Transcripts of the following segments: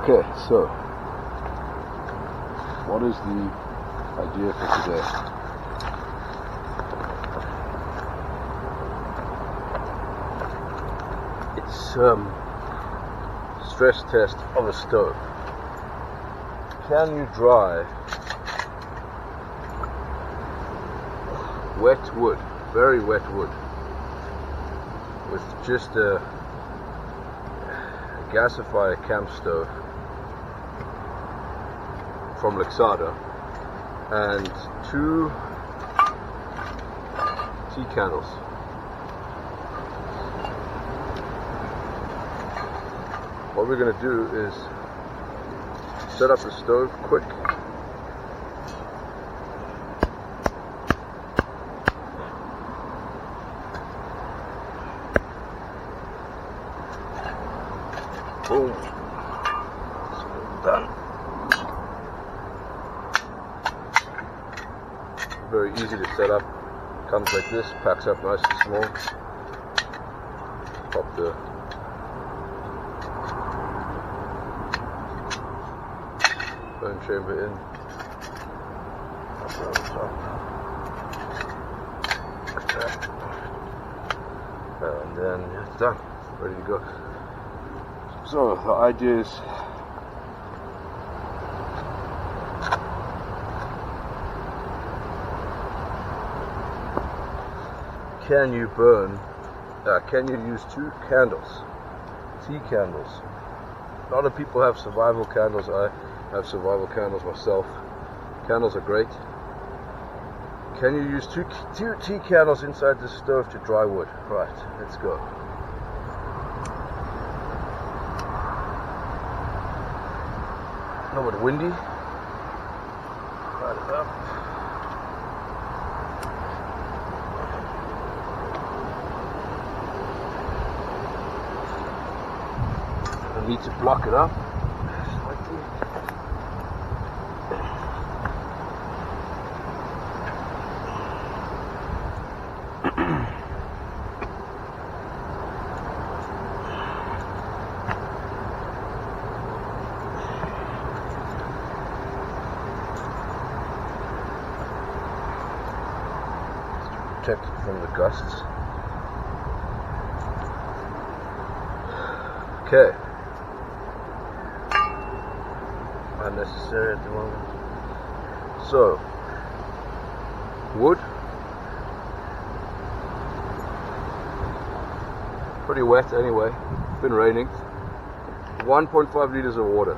Okay, so what is the idea for today? It's stress test of a stove. Can you dry wet wood, very wet wood, with just a gasifier camp stove from LIXADA and 2 tea candles? What we're going to do is set up the stove quick. Boom. Done. Very easy to set up. Comes like this, packs up nice and small. Pop the burn chamber in. Pop it on the top. Like that. And then it's done. Ready to go. So the idea is can you use 2 candles, tea candles? A lot of people have survival candles. I have survival candles myself. Candles are great. Can you use two tea candles inside the stove to dry wood? Right, let's go. A little bit windy. Light it up. I need to block it up slightly. Protect it from the gusts. Okay. Unnecessary at the moment. So, wood. Pretty wet anyway. It's been raining. 1.5 liters of water.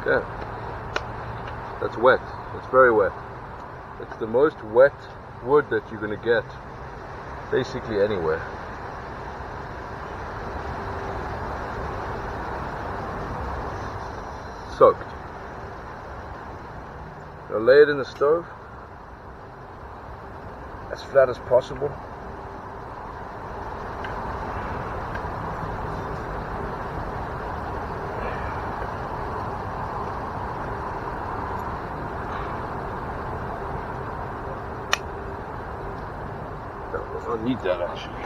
Okay, that's wet. It's very wet. It's the most wet wood that you're going to get basically anywhere. Soaked. Now lay it in the stove as flat as possible. I need that actually.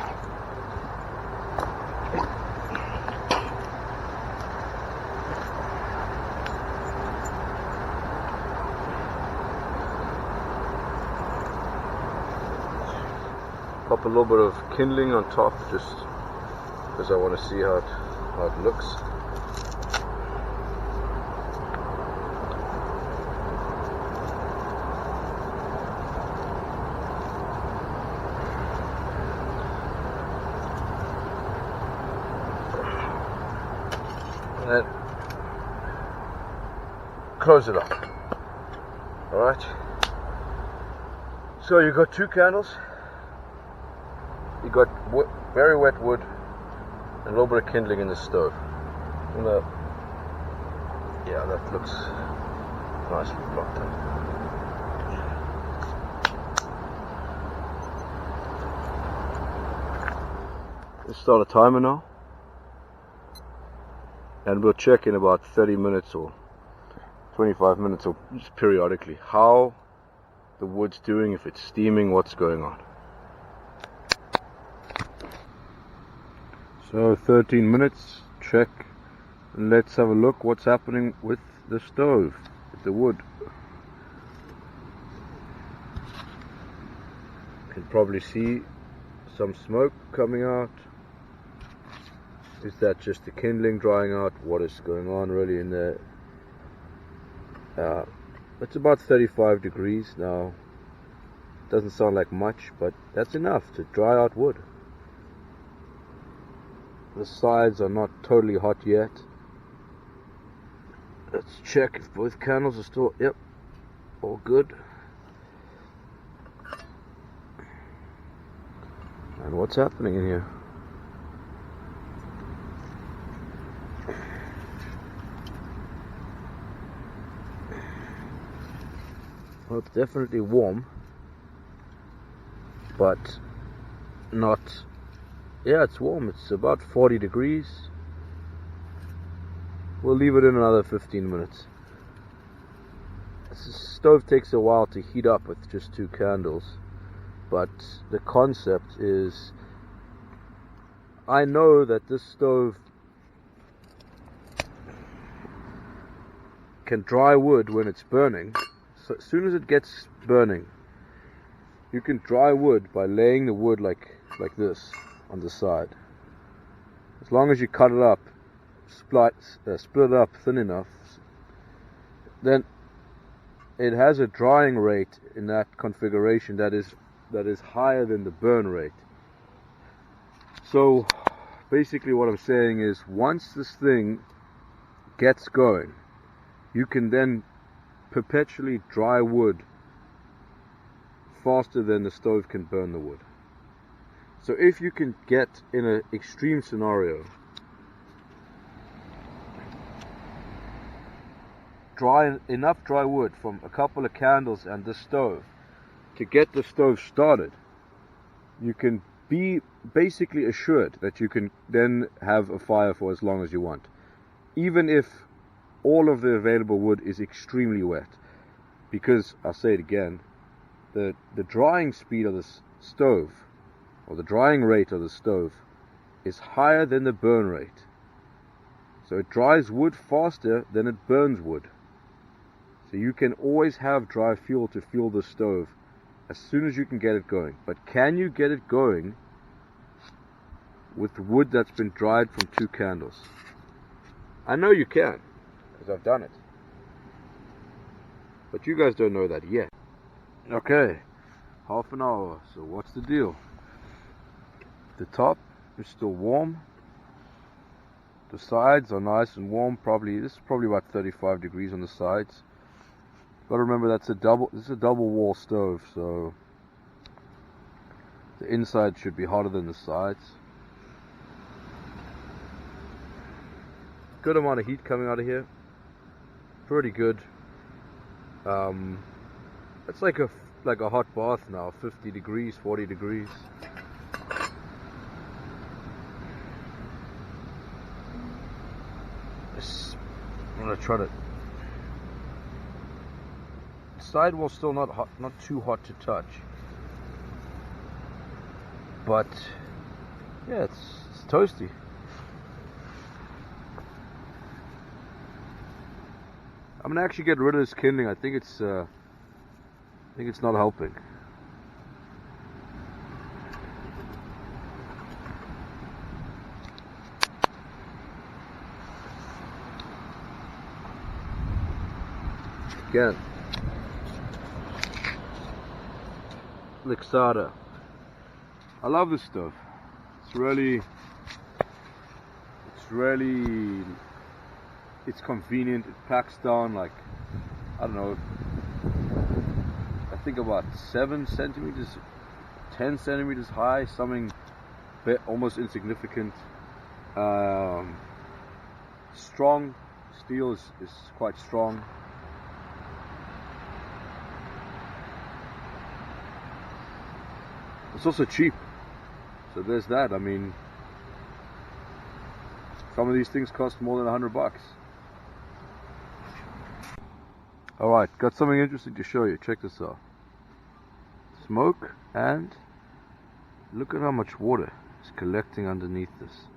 Pop a little bit of kindling on top just because I want to see how it looks. And then close it up. Alright, so you got 2 candles, you got very wet wood and a little bit of kindling in the stove. And yeah, that looks nicely blocked up. Let's start a timer now, and we'll check in about 30 minutes or 25 minutes or just periodically how the wood's doing, if it's steaming, what's going on. So 13 minutes, check, and let's have a look what's happening with the stove, with the wood. You can probably see some smoke coming out. Is that just the kindling drying out? What is going on really in there? It's about 35 degrees now. Doesn't sound like much, but that's enough to dry out wood. The sides are not totally hot yet. Let's check if both candles are still, yep, all good. And what's happening in here? Well, it's definitely warm, but not, yeah, it's warm. It's about 40 degrees. We'll leave it in another 15 minutes. This stove takes a while to heat up with just 2 candles, but the concept is, I know that this stove can dry wood when it's burning. So as soon as it gets burning, you can dry wood by laying the wood like this on the side. As long as you cut it up, split it up thin enough, then it has a drying rate in that configuration that is higher than the burn rate. So basically what I'm saying is, once this thing gets going, you can then perpetually dry wood faster than the stove can burn the wood. So if you can get, in an extreme scenario, enough dry wood from a couple of candles and the stove to get the stove started, you can be basically assured that you can then have a fire for as long as you want, even if all of the available wood is extremely wet. Because, I'll say it again, the drying speed of the stove, or the drying rate of the stove, is higher than the burn rate. So it dries wood faster than it burns wood. So you can always have dry fuel to fuel the stove as soon as you can get it going. But can you get it going with wood that's been dried from 2 candles? I know you can, because I've done it. But you guys don't know that yet. Okay, half an hour. So what's the deal? The top is still warm. The sides are nice and warm. This is probably about 35 degrees on the sides. Got to remember this is a double wall stove, so the inside should be hotter than the sides. Good amount of heat coming out of here. Pretty good. It's like a hot bath now. 50 degrees, 40 degrees. I'm gonna try to. The sidewall's still not hot, not too hot to touch, but yeah, it's toasty. I'm gonna actually get rid of this kindling. I think it's not helping. Again, LIXADA. I love this stuff. It's convenient. It packs down like, I don't know, I think about 7 centimeters, 10 centimeters high, something almost insignificant. Strong. Steel is quite strong. It's also cheap, so there's that. I mean, Some of these things cost more than $100. Alright, got something interesting to show you. Check this out. Smoke, and look at how much water is collecting underneath this.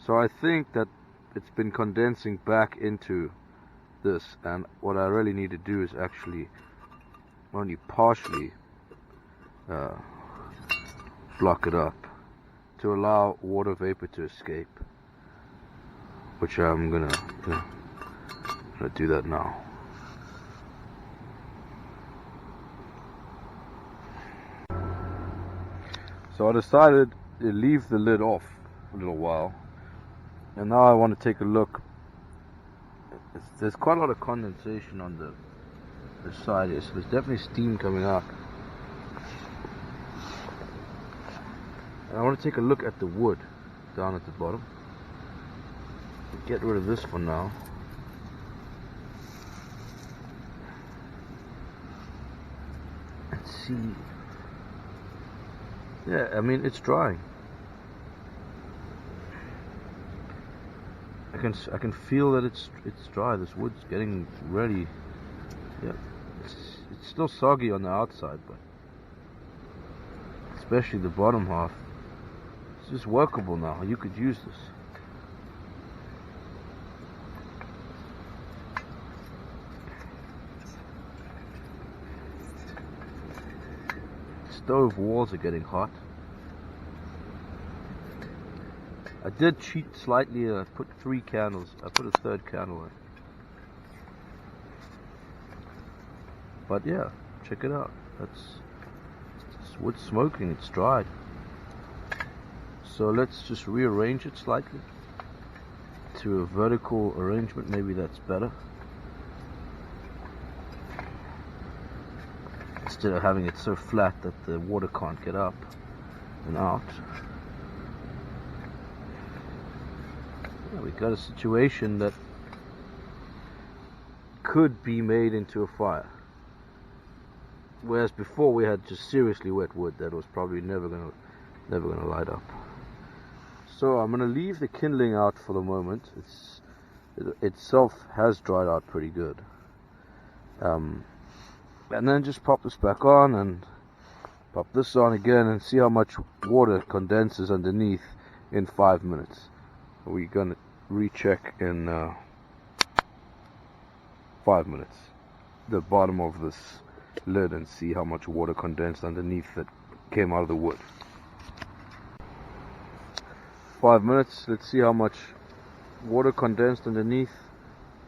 So I think that it's been condensing back into this, and what I really need to do is actually only partially block it up to allow water vapor to escape, which I'm gonna do that now. So I decided to leave the lid off for a little while, and now I want to take a look. There's quite a lot of condensation on the side here, so there's definitely steam coming out. And I want to take a look at the wood down at the bottom. Get rid of this for now. Let's see. Yeah, I mean, it's drying. I can feel that it's dry. This wood's getting ready. Yeah, it's still soggy on the outside, but especially the bottom half. It's just workable now. You could use this. Stove walls are getting hot. I did cheat slightly. I put 3 candles. I put a 3rd candle in. But yeah, check it out. It's wood smoking. It's dried. So let's just rearrange it slightly to a vertical arrangement. Maybe that's better. Instead of having it so flat that the water can't get up and out. Yeah, we got a situation that could be made into a fire. Whereas before we had just seriously wet wood that was probably never gonna light up. So I'm gonna leave the kindling out for the moment. It itself has dried out pretty good. And then just pop this back on and pop this on again and see how much water condenses underneath in 5 minutes. We're gonna recheck in 5 minutes the bottom of this lid and see how much water condensed underneath that came out of the wood. 5 minutes, let's see how much water condensed underneath.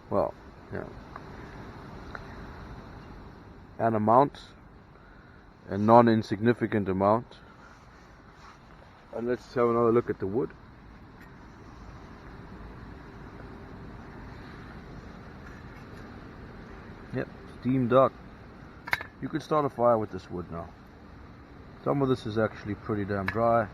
Well, yeah. An amount, a non-insignificant amount. And let's have another look at the wood. Yep, steamed out. You could start a fire with this wood now. Some of this is actually pretty damn dry.